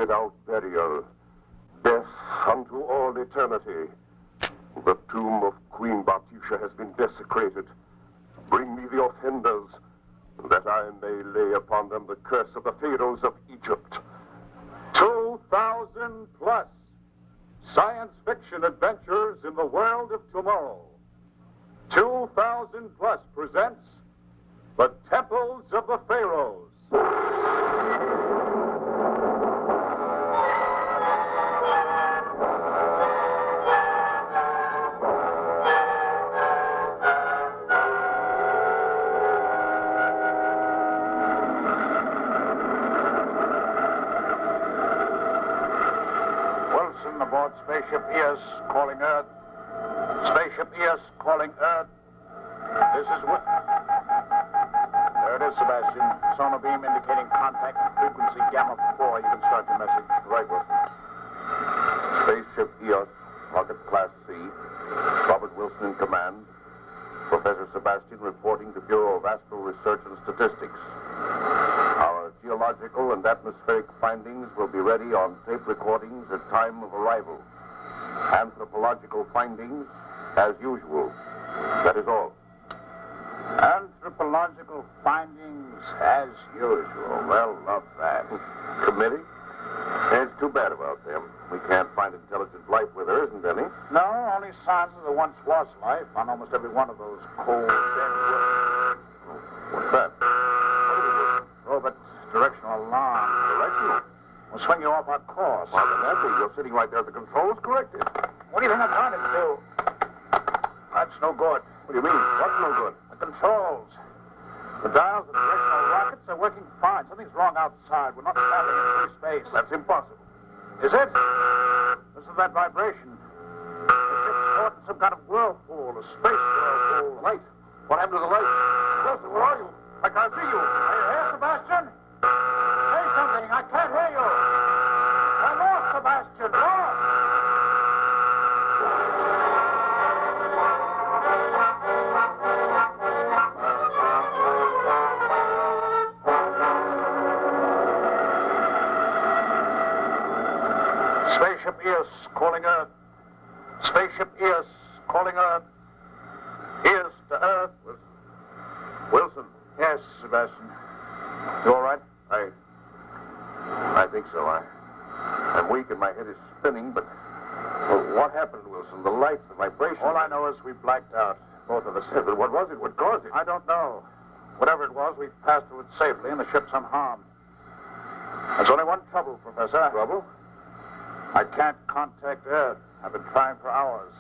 without burial. Death unto all eternity. The tomb of Queen Batisha has been desecrated. Bring me the offenders, that I may lay upon them the curse of the Pharaohs of Egypt. 2,000 plus science fiction adventures in the world of tomorrow. 2,000 plus presents The Temples of the Pharaohs. Aboard Spaceship ES calling Earth. Spaceship ES calling Earth. This is what... There it is, Sebastian. Sonar beam indicating contact with frequency gamma 4. You can start your message. Right, Wilson. Spaceship ES, Rocket Class C. Robert Wilson in command. Professor Sebastian reporting to Bureau of Astral Research and Statistics. Our geological and atmospheric findings will be ready on tape recordings at time of arrival. Anthropological findings, as usual. That is all. Anthropological findings, as usual. Well, love that. Committee? It's too bad about them. We can't find intelligent life where there isn't any. No, only signs of the once was life on almost every one of those cold, dead worlds. What's that? Robot, directional alarm. Directional? We'll swing you off our course. Well, then that's it. You're sitting right there at the controls. Corrected. What do you think I'm trying to do? That's no good. What do you mean? What's no good? The controls. The dials of the directional rockets are working fine. Something's wrong outside. We're not traveling in free space. That's impossible. Is it? Listen to that vibration. The ship's caught in some kind of whirlpool, a space whirlpool. The light. What happened to the light? Wilson, where are you? I can't see you. Are you here, Sebastian? Say something. I can't hear you. I'm lost, Sebastian. Lost. Spaceship ES calling Earth. Spaceship ES calling Earth. ES to Earth. Wilson. Yes, Sebastian. You all right? I think so. I'm weak and my head is spinning, but... Well, what happened, Wilson? The lights, the vibration... All I know is we blacked out, both of us. Yeah, but what was it? What caused it? I don't know. Whatever it was, we passed through it safely and the ship's unharmed. There's only one trouble, Professor. Trouble? I can't contact Earth. I've been trying for hours.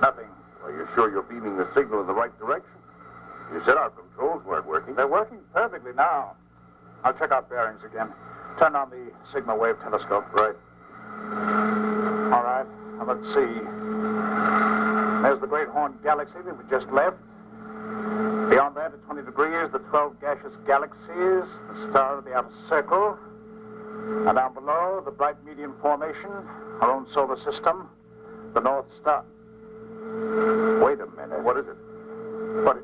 Nothing. Are you sure you're beaming the signal in the right direction? You said our controls weren't working. They're working perfectly now. I'll check out bearings again. Turn on the sigma wave telescope. Right. All right. Now let's see. There's the Great Horn Galaxy that we just left. Beyond that, at 20 degrees, the 12 gaseous galaxies, the star of the outer circle. And down below, the bright median formation, our own solar system, the North Star. Wait a minute. What is it? But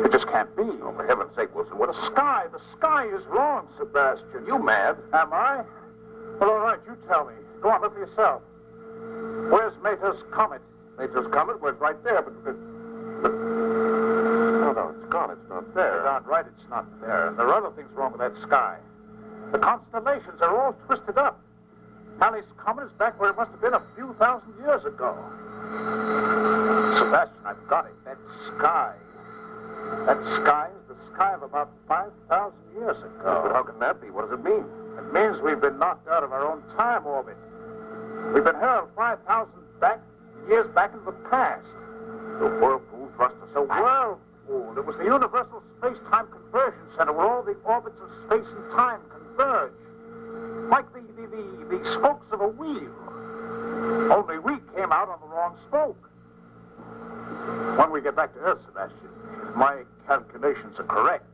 it just can't be. Oh, for heaven's sake, Wilson, what The sky is wrong, Sebastian. You mad? Am I? Well, all right, you tell me. Go on, look for yourself. Where's Mater's Comet? Nature's comet? Well, it's right there, but... No, it's gone. It's not there. You're darn right it's not there. And there are other things wrong with that sky. The constellations are all twisted up. Halley's Comet is back where it must have been a few thousand years ago. Sebastian, I've got it. That sky is the sky of about 5,000 years ago. But how can that be? What does it mean? It means we've been knocked out of our own time orbit. We've been hurled 5,000 years back into the past. The whirlpool thrust us The back. whirlpool. It was the universal space-time conversion center where all the orbits of space and time converge. Like the spokes of a wheel. Only we came out on the wrong spoke. When we get back to Earth, Sebastian, if my calculations are correct,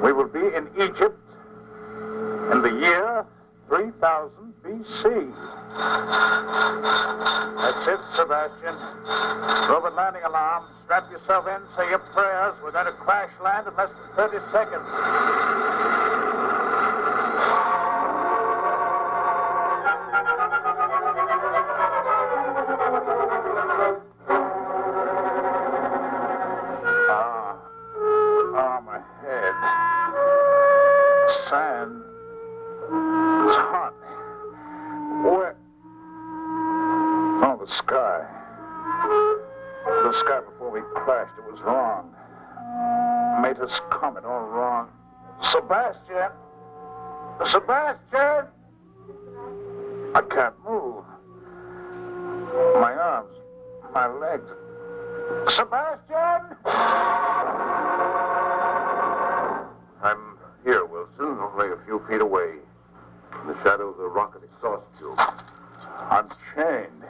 we will be in Egypt in the year 3000 BC. That's it, Sebastian. Robot landing alarm. Strap yourself in, say your prayers. We're going to crash land in less than 30 seconds. man. It's hot. Where? Oh, the sky. The sky before we crashed. It was wrong. Made us come it all wrong. Sebastian! Sebastian! I can't move. My arms, my legs. Sebastian! I'm here, Wilson, only a few feet away, in the shadow of the rocket exhaust tube. I'm chained.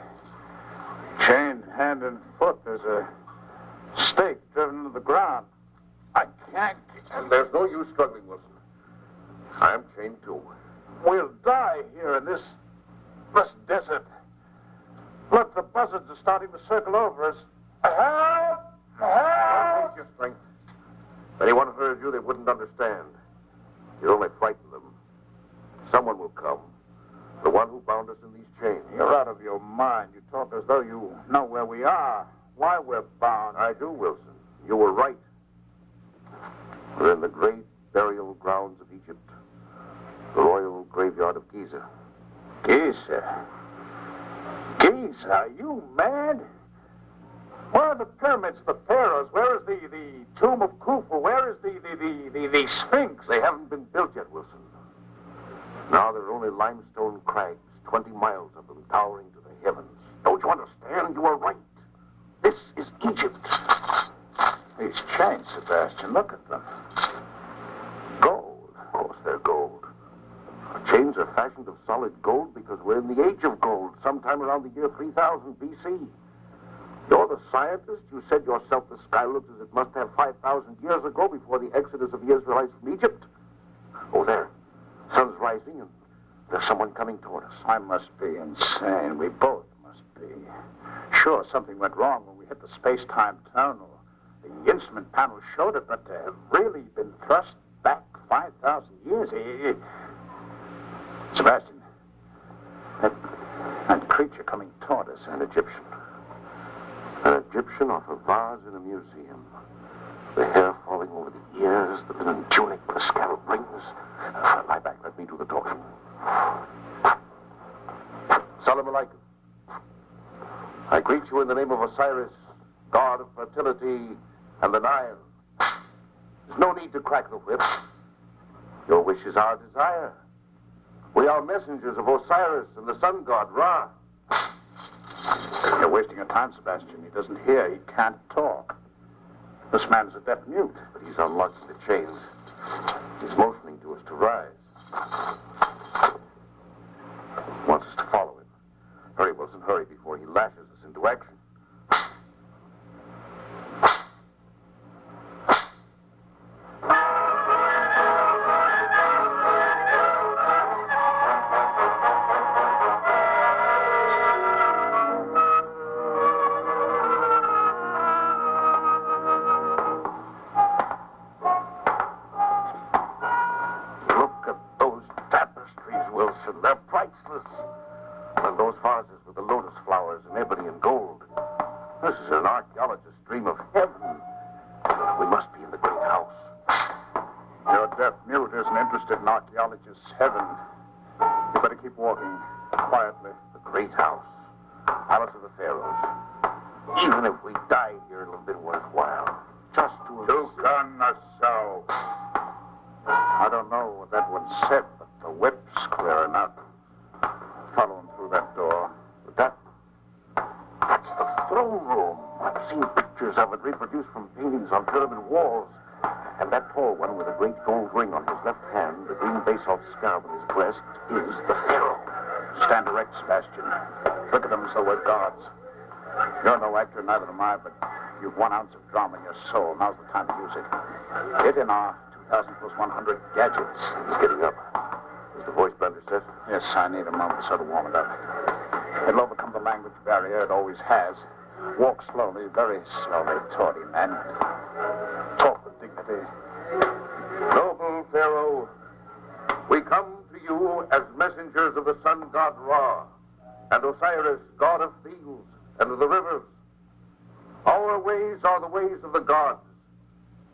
Chained hand and foot. There's a stake driven into the ground. I can't. And there's no use struggling, Wilson. I'm chained too. We'll die here in this desert. Look, the buzzards are starting to circle over us. Help! Help! Take your strength. If anyone heard you, they wouldn't understand. You'd only frighten them. Someone will come. The one who bound us in these chains. You're out of your mind. You talk as though you know where we are, why we're bound. I do, Wilson. You were right. We're in the great burial grounds of Egypt. The royal graveyard of Giza. Giza? Giza? Are you mad? Where are the pyramids of the Pharaohs? Where is the tomb of Khufu? Where is the Sphinx? They haven't been built yet, Wilson. Now there are only limestone crags, 20 miles of them towering to the heavens. Don't you understand? You are right. This is Egypt. These chains, Sebastian, look at them. Gold. Of course they're gold. Our chains are fashioned of solid gold because we're in the age of gold, sometime around the year 3000 BC. You're the scientist. You said yourself the sky looks as it must have 5,000 years ago before the exodus of the Israelites from Egypt. Oh, there. Sun's rising, and there's someone coming toward us. I must be insane. We both must be. Sure, something went wrong when we hit the space-time tunnel. The instrument panel showed it, but to have really been thrust back 5,000 years. Sebastian, that creature coming toward us. An Egyptian. An Egyptian off a vase in a museum. The hair falling over the ears, the linen tunic with the scallop rings. Lie back, let me do the talking. Salam alaikum. I greet you in the name of Osiris, god of fertility and the Nile. There's no need to crack the whip. Your wish is our desire. We are messengers of Osiris and the sun god Ra. You're wasting your time, Sebastian. He doesn't hear. He can't talk. This man's a deaf mute. But he's unlocking the chains. He's motioning to us to rise. Wants us to follow him. Hurry, Wilson, hurry before he lashes us into action. They're priceless. And those vases with the lotus flowers and ebony and gold. This is an archaeologist's dream of heaven. We must be in the great house. Your deaf mute isn't interested in archaeologists' heaven. You better keep walking quietly. The great house. Palace of the Pharaohs. Even if we die here, it'll have been worthwhile. Just to have... so. I don't know what that one said, but the whip's clear enough. Follow him through that door. That's the throne room. I've seen pictures of it reproduced from paintings on pyramid walls. And that tall one with a great gold ring on his left hand, the green basalt scarab on his breast, is the Pharaoh. Stand erect, Sebastian. Look at them as though we're gods. You're no actor, neither am I, but you've 1 ounce of drama in your soul. Now's the time to use it. Get in our 2,000 plus 100 gadgets. He's getting up. Is the voice blender set? Yes, I need a moment so to warm it up. It'll overcome the language barrier. It always has. Walk slowly, very slowly toward him, and talk with dignity. Noble Pharaoh, we come to you as messengers of the sun god Ra and Osiris, god of fields and of the rivers. Our ways are the ways of the gods,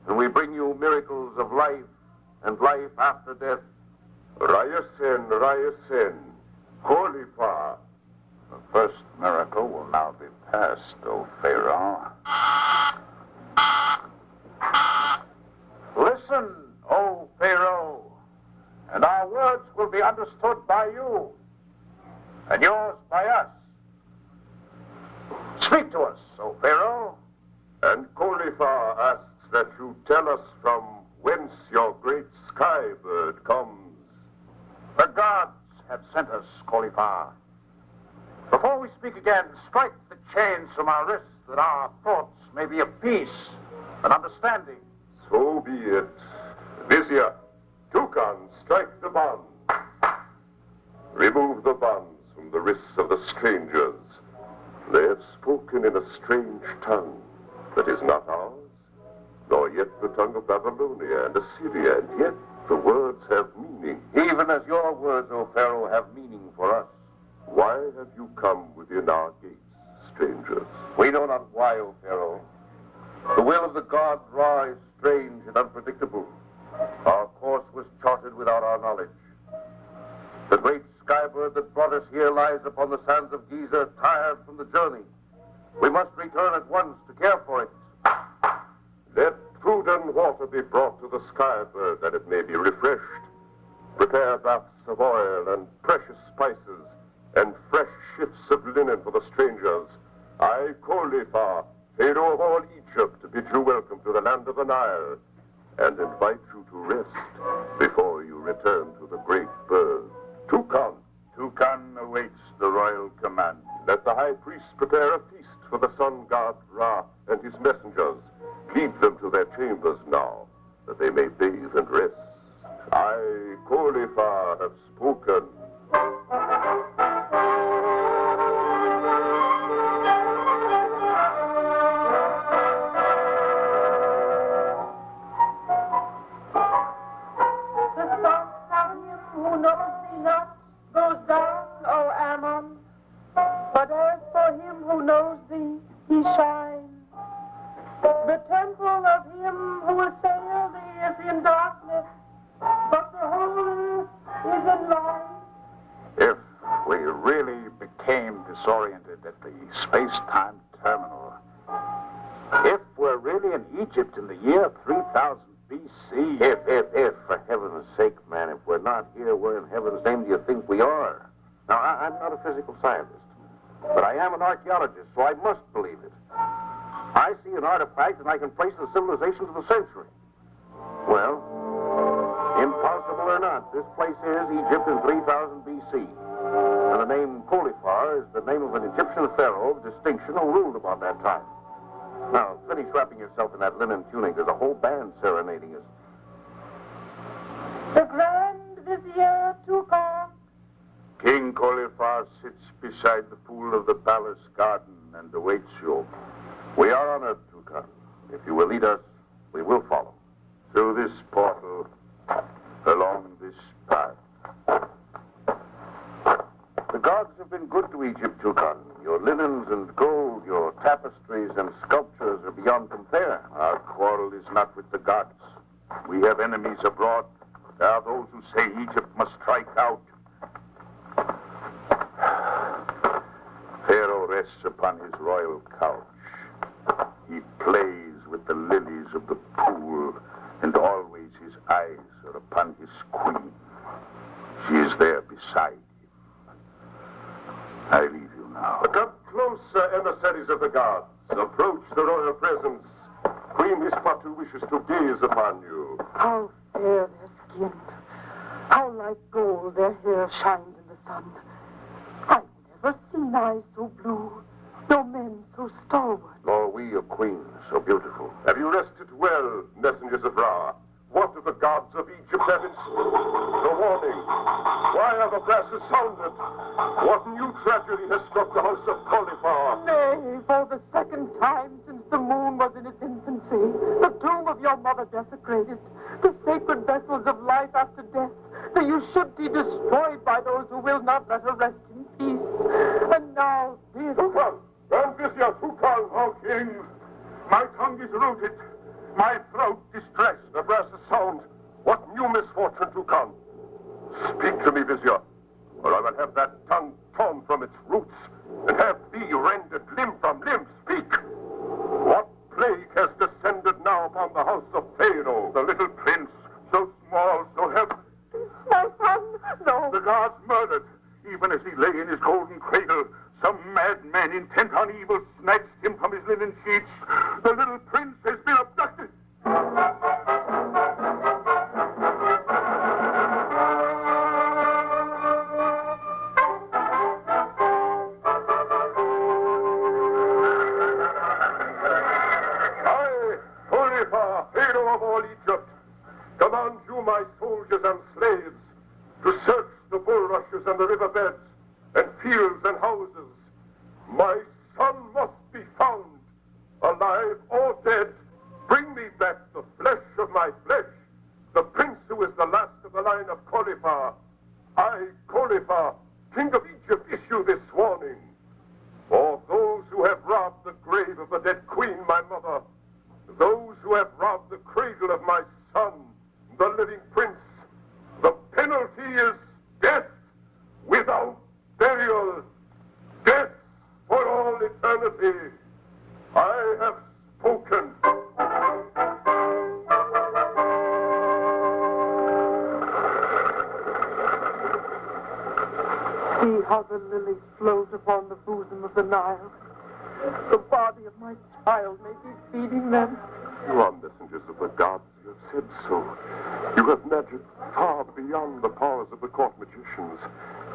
and we bring you miracles of life and life after death. Ryerson, Khalifa. The first miracle will now be past, O Pharaoh. Listen, O Pharaoh, and our words will be understood by you, and yours by us. Speak to us, O Pharaoh. And Khalifa asks that you tell us from whence your great sky bird comes. The gods have sent us, Khalifa. Before we speak again, strike the chains from our wrists that our thoughts may be of peace and understanding. So be it. Vizier, Toucan, strike the bonds. Remove the bonds from the wrists of the strangers. They have spoken in a strange tongue that is not ours, nor yet the tongue of Babylonia and Assyria, and yet the words have meaning. Even as your words, O Pharaoh, have meaning for us. Why have you come within our gates, strangers? We know not why, O Pharaoh. The will of the god Ra is strange and unpredictable. Our course was charted without our knowledge. The great skybird that brought us here lies upon the sands of Giza, tired from the journey. We must return at once to care for it. Let food and water be brought to the skybird that it may be refreshed. Prepare baths of oil and precious spices and fresh shifts of linen for the strangers. I, Khalifa, Pharaoh of all Egypt, bid you welcome to the land of the Nile and invite you to rest before you return to the great bird. Toucan. Toucan awaits the royal command. Let the high priest prepare a feast for the sun god Ra and his messengers. Lead them to their chambers now, that they may bathe and rest. I, Khalifa, have spoken. Disoriented at the space-time terminal. If we're really in Egypt in the year 3000 BC... If, for heaven's sake, man, if we're not here, where in heaven's name do you think we are? Now, I'm not a physical scientist, but I am an archaeologist, so I must believe it. I see an artifact and I can trace the civilizations of the century. Well, impossible or not, this place is Egypt in 3000 BC. And the name Khalifa is the name of an Egyptian pharaoh of distinction who ruled about that time. Now, finish wrapping yourself in that linen tunic. There's a whole band serenading us. The Grand Vizier Toucan. King Khalifa sits beside the pool of the palace garden and awaits you. We are honored, Toucan. If you will lead us, we will follow. Through this portal, along this path. The gods have been good to Egypt, Toucan. Your linens and gold, your tapestries and sculptures are beyond compare. Our quarrel is not with the gods. We have enemies abroad. There are those who say Egypt must strike out. Pharaoh rests upon his royal couch. He plays with the lilies of the pool, and always his eyes are upon his queen. She is there beside him. I leave you now. Come closer, emissaries of the gods. Approach the royal presence. Queen Hispatu wishes to gaze upon you. How fair their skin. How like gold their hair shines in the sun. I've never seen eyes so blue, no men so stalwart. Nor we, your queen, so beautiful. Have you rested well, messengers of Ra? What do the gods of Egypt have in store? The warning. Why are the brasses sounded? What new tragedy has struck the house of Khalifa? Nay, for the second time since the moon was in its infancy, the tomb of your mother desecrated, the sacred vessels of life after death, the Ushubti destroyed by those who will not let her rest in peace. And now this... Toucan! Grand Vizier Toucan! O king, my tongue is rooted. My throat distressed. The brasses sound. What new misfortune, Toucan? The gods murdered. Even as he lay in his golden cradle, some madman intent on evil snatched him from his linen sheets. The little prince has been abducted. I, Pharaoh, Pharaoh of all Egypt, command you, my soldiers and slaves, to search the bulrushes and the riverbeds and fields and houses. My son must be found, alive or dead. Bring me back the flesh of my flesh, the prince who is the last of the line of Khalifa. I, Khalifa, king of Egypt, issue this warning. For those who have robbed the grave of the dead queen, my mother, those who have robbed the cradle of my son, the living prince, the penalty is death without burial, death for all eternity. I have spoken. See how the lilies float upon the bosom of the Nile. The body of my child may be feeding them. You are messengers of the gods. You have said so. You have magic far beyond the powers of the court magicians.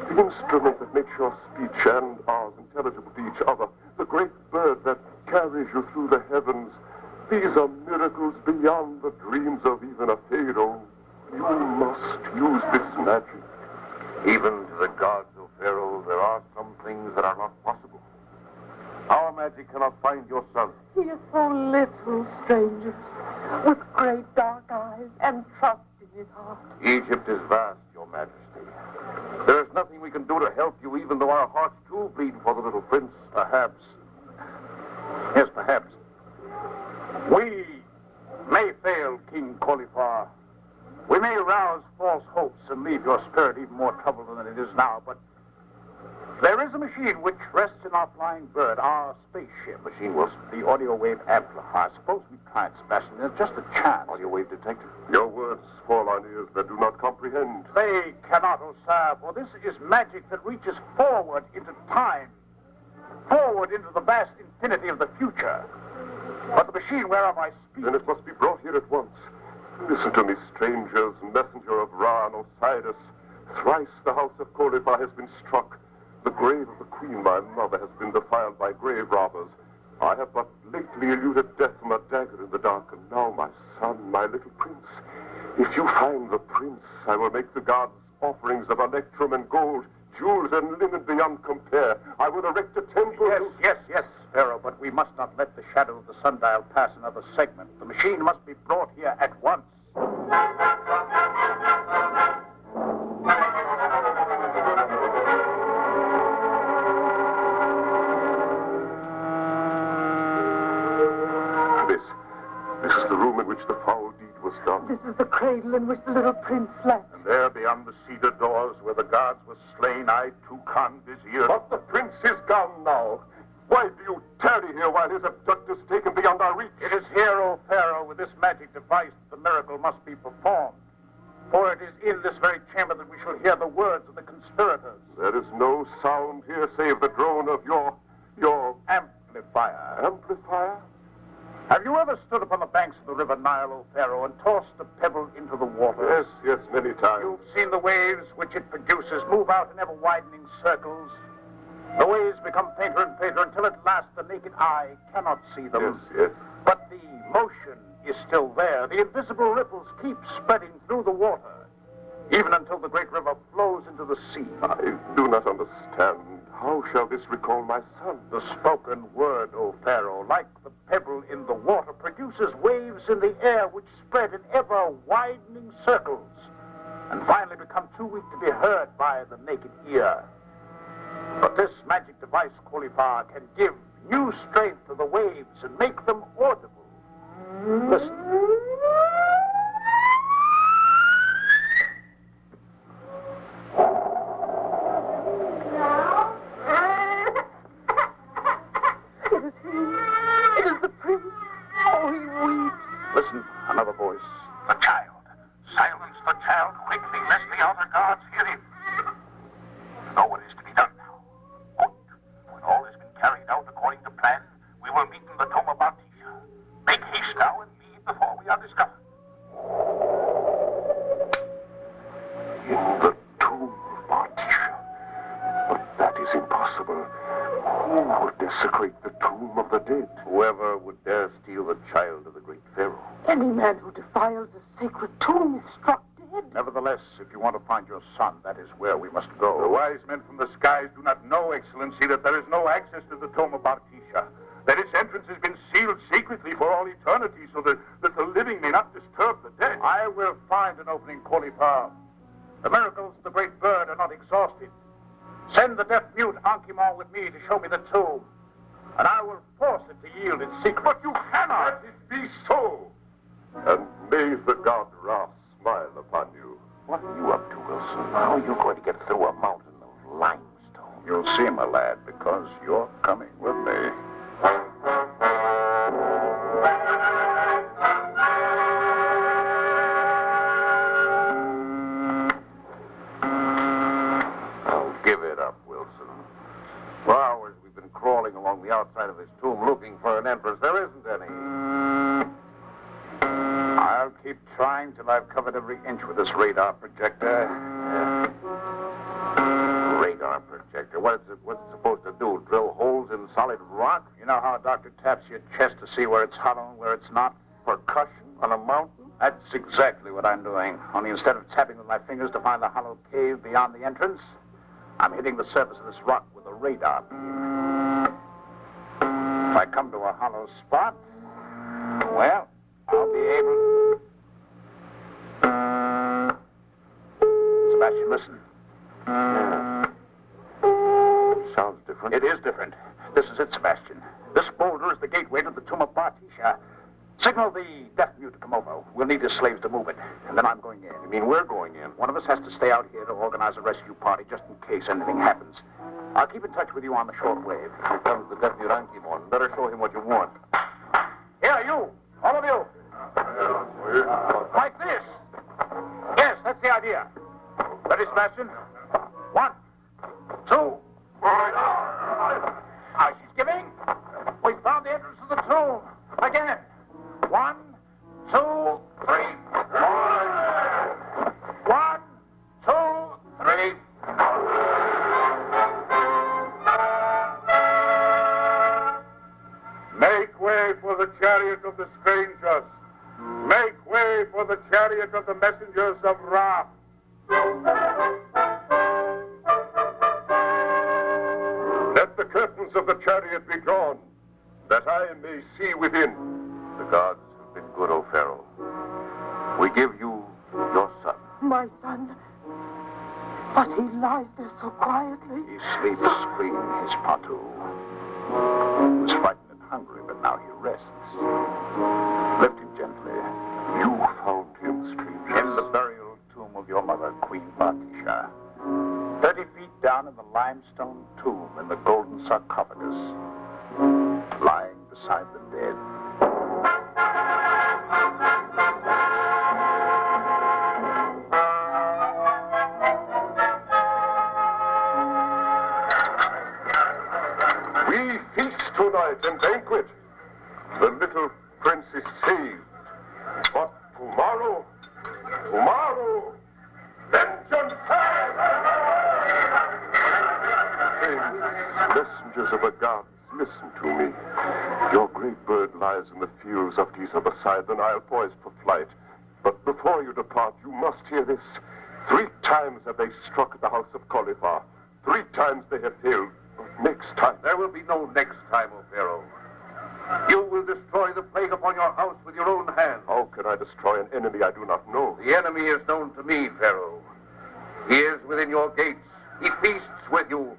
The instrument that makes your speech and ours intelligible to each other. The great bird that carries you through the heavens. These are miracles beyond the dreams of even a Pharaoh. You must use this magic. Even to the gods, O Pharaoh, there are some things that are not possible. Our magic cannot find your son. He is so little, strangers, with great dark eyes and trust in his heart. Egypt is vast, Your Majesty. There is nothing we can do to help you, even though our hearts too bleed for the little prince. Perhaps. Yes, perhaps. We may fail, King Khalifa. We may rouse false hopes and leave your spirit even more troubled than it is now, but there is a machine which rests in our flying bird, our spaceship. Machine, Wilson. The audio wave amplifier. Suppose we try it, Sebastian. There's just a chance. Audio wave detector. Your words fall on ears that do not comprehend. They cannot, O sire, for this is magic that reaches forward into time, forward into the vast infinity of the future. But the machine whereof I speak... Then it must be brought here at once. Listen to me, strangers, messenger of Ra and Osiris. Thrice the house of Khalifa has been struck. The grave of the queen, my mother, has been defiled by grave robbers. I have but lately eluded death from a dagger in the dark, and now my son, my little prince. If you find the prince, I will make the gods offerings of electrum and gold, jewels and linen beyond compare. I will erect a temple. Yes, Pharaoh, but we must not let the shadow of the sundial pass another segment. The machine must be brought here at once. This is the room in which the foul deed was done. This is the cradle in which the little prince slept. And there, beyond the cedar doors where the gods were slain, I, Toucan Vizier... But the prince is gone now. Why do you tarry here while his abductors taken beyond our reach? It is here, O Pharaoh, with this magic device, the miracle must be performed. For it is in this very chamber that we shall hear the words of the conspirators. There is no sound here save the drone of your amplifier. Amplifier? Have you ever stood upon the banks of the river Nile, O Pharaoh, and tossed a pebble into the water? Yes, many times. You've seen the waves which it produces move out in ever-widening circles. The waves become fainter and fainter until at last the naked eye cannot see them. Yes. But the motion is still there. The invisible ripples keep spreading through the water, even until the great river flows into the sea. I do not understand. How shall this recall my son? The spoken word, O Pharaoh, like the pebble in the water, produces waves in the air which spread in ever-widening circles and finally become too weak to be heard by the naked ear. But this magic device, Khalifa, can give new strength to the waves and make them audible. Listen. It is he. It is the prince. Oh, he weeps. Listen, another voice. The child. Silence the child quickly, lest the outer gods hear him. The tomb of Bartisha. But that is impossible. Who would desecrate the tomb of the dead? Whoever would dare steal the child of the great Pharaoh. Any man who defiles a sacred tomb is struck dead. Nevertheless, if you want to find your son, that is where we must go. The wise men from the skies do not know, Excellency, that there is no access to the tomb of Bartisha. That its entrance has been sealed secretly for all eternity so that the living may not disturb the dead. I will find an opening, Cauliflower. The miracles of the great bird are not exhausted. Send the deaf-mute Ankh-Morpork with me to show me the tomb, and I will force it to yield its secret. But you cannot! Let it be so! And may the god Ra smile upon you. What are you up to, Wilson? How are you going to get through a mountain of limestone? You'll see, my lad, because you're coming with me. Give it up, Wilson. For hours we've been crawling along the outside of this tomb looking for an entrance. There isn't any. I'll keep trying till I've covered every inch with this radar projector. Radar projector? What's it supposed to do? Drill holes in solid rock? You know how a doctor taps your chest to see where it's hollow and where it's not? Percussion on a mountain? That's exactly what I'm doing. Only instead of tapping with my fingers to find the hollow cave beyond the entrance, I'm hitting the surface of this rock with a radar beam. If I come to a hollow spot, well, I'll be able... Sebastian, listen. Sounds different. It is different. This is it, Sebastian. This boulder is the gateway to the tomb of Bartisha. Signal the deaf-mute to come over. We'll need his slaves to move it. And then I'm going in. You mean we're going in? One of us has to stay out here to organize a rescue party just in case anything happens. I'll keep in touch with you on the short wave. Here comes the deaf-mute Ankh-Morpork. Better show him what you want. Here, you. All of you. Like this. Yes, that's the idea. Ready, Sebastian? 1, 2. Ah, she's giving. We found the entrance to the tomb. Again. 1, 2, 3. 1, 2, 3. Make way for the chariot of the strangers. Make way for the chariot of the messengers of Ra. Let the curtains of the chariot be drawn, that I may see within. The gods have been good, O Pharaoh. We give you your son. My son. But he lies there so quietly. He sleeps screaming his patu. He was frightened and hungry, but now he rests. Lift him gently. You found him, stranger. In the burial tomb of your mother, Queen Bartisha. 30 feet down in the limestone tomb in the golden sarcophagus, lying beside the dead. We feast tonight and banquet. The little prince is saved. But tomorrow, vengeance! Messengers of the gods, listen to me. Your great bird lies in the fields of Giza beside the Nile, poised for flight. But before you depart, you must hear this. 3 times have they struck at the house of Cauliflower. 3 times they have failed. Next time. There will be no next time, O Pharaoh. You will destroy the plague upon your house with your own hand. How can I destroy an enemy I do not know? The enemy is known to me, Pharaoh. He is within your gates. He feasts with you.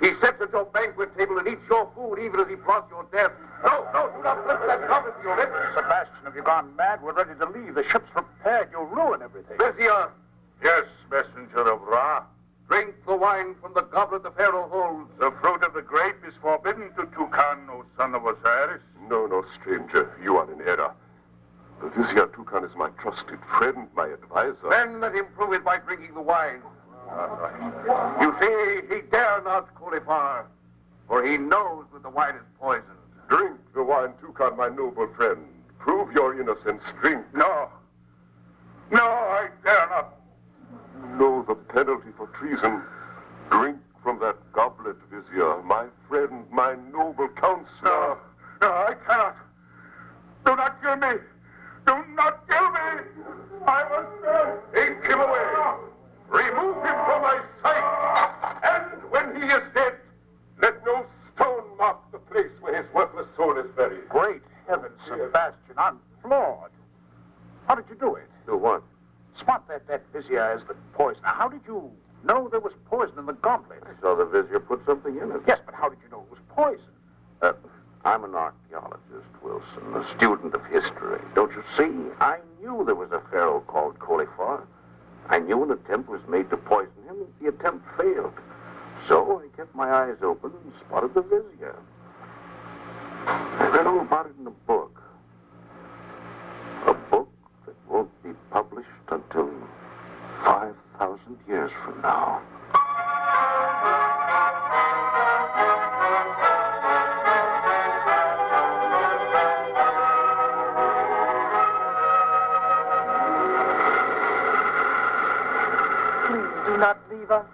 He sits at your banquet table and eats your food even as he plots your death. No, do not lift that cover to your lips. Sebastian, have you gone mad? We're ready to leave. The ship's prepared. You'll ruin everything. Vizier! Yes, messenger of Ra. Drink the wine from the goblet the Pharaoh holds. The fruit of the grape is forbidden to Toucan, O son of Osiris. No, stranger. You are in error. The Vizier Toucan is my trusted friend, my advisor. Then let him prove it by drinking the wine. You see, he dare not Cauliflower, for he knows that the wine is poisoned. Drink the wine, Toucan, my noble friend. Prove your innocence. Drink. No, I dare not. know the penalty for treason. Drink from that goblet, Vizier, my friend, my noble counselor. No, I cannot. Do not kill me. Do not kill me. I was dead. Take him away. Remove him from my sight. And when he is dead, let no stone mark the place where his worthless soul is buried. Great heavens, Sebastian, I'm floored. How did you do it? Do what? Spot that Vizier as the poison. Now, how did you know there was poison in the goblet? I saw the Vizier put something in it. Yes, but how did you know it was poison? I'm an archaeologist, Wilson, a student of history. Don't you see? I knew there was a pharaoh called Cauliflower. I knew an attempt was made to poison him, and the attempt failed. So I kept my eyes open and spotted the Vizier. I read all about it in a book. A book that won't be published until 5,000 years from now. Please do not leave us.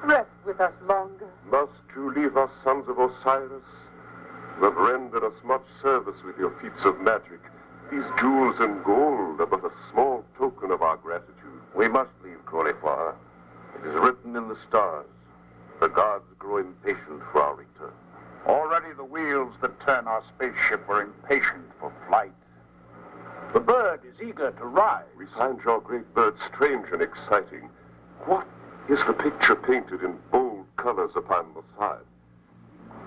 Rest with us longer. Must you leave us, sons of Osiris? You have rendered us much service with your feats of magic. These jewels and gold are but a small token of our gratitude. We must leave Cauliflower. It is written in the stars. The gods grow impatient for our return. Already the wheels that turn our spaceship were impatient for flight. The bird is eager to rise. We find your great bird strange and exciting. What is the picture painted in bold colors upon the side?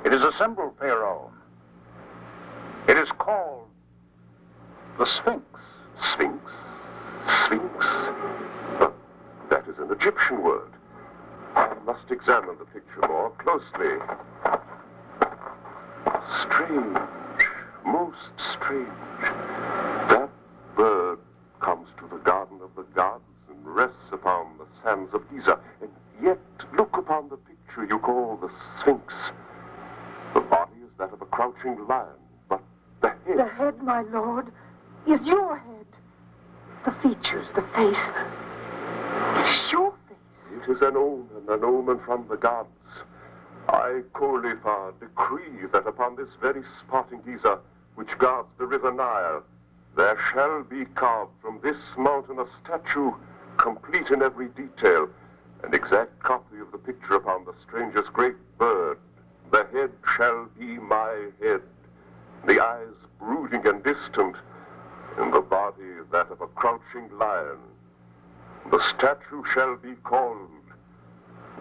It is a symbol, Pharaoh. It is called the Sphinx. Sphinx? Sphinx? But that is an Egyptian word. I must examine the picture more closely. Strange. Most strange. That bird comes to the garden of the gods and rests upon the sands of Giza. And yet, look upon the picture you call the Sphinx. The body is that of a crouching lion, but the head... The head, my lord, is your head. The features, the face. It's your face. It is an omen from the gods. I, Cauliflower, decree that upon this very spot in Giza, which guards the river Nile, there shall be carved from this mountain a statue, complete in every detail, an exact copy of the picture upon the stranger's great bird. The head shall be my head, the eyes brooding and distant, and the body that of a crouching lion. The statue shall be called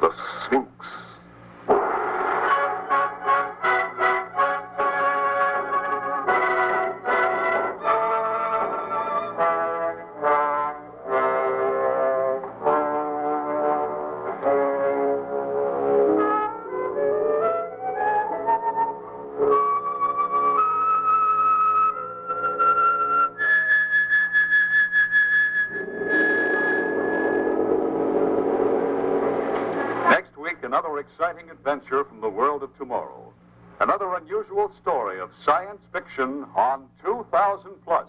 the Sphinx. Another exciting adventure from the world of tomorrow. Another unusual story of science fiction on 2000 Plus.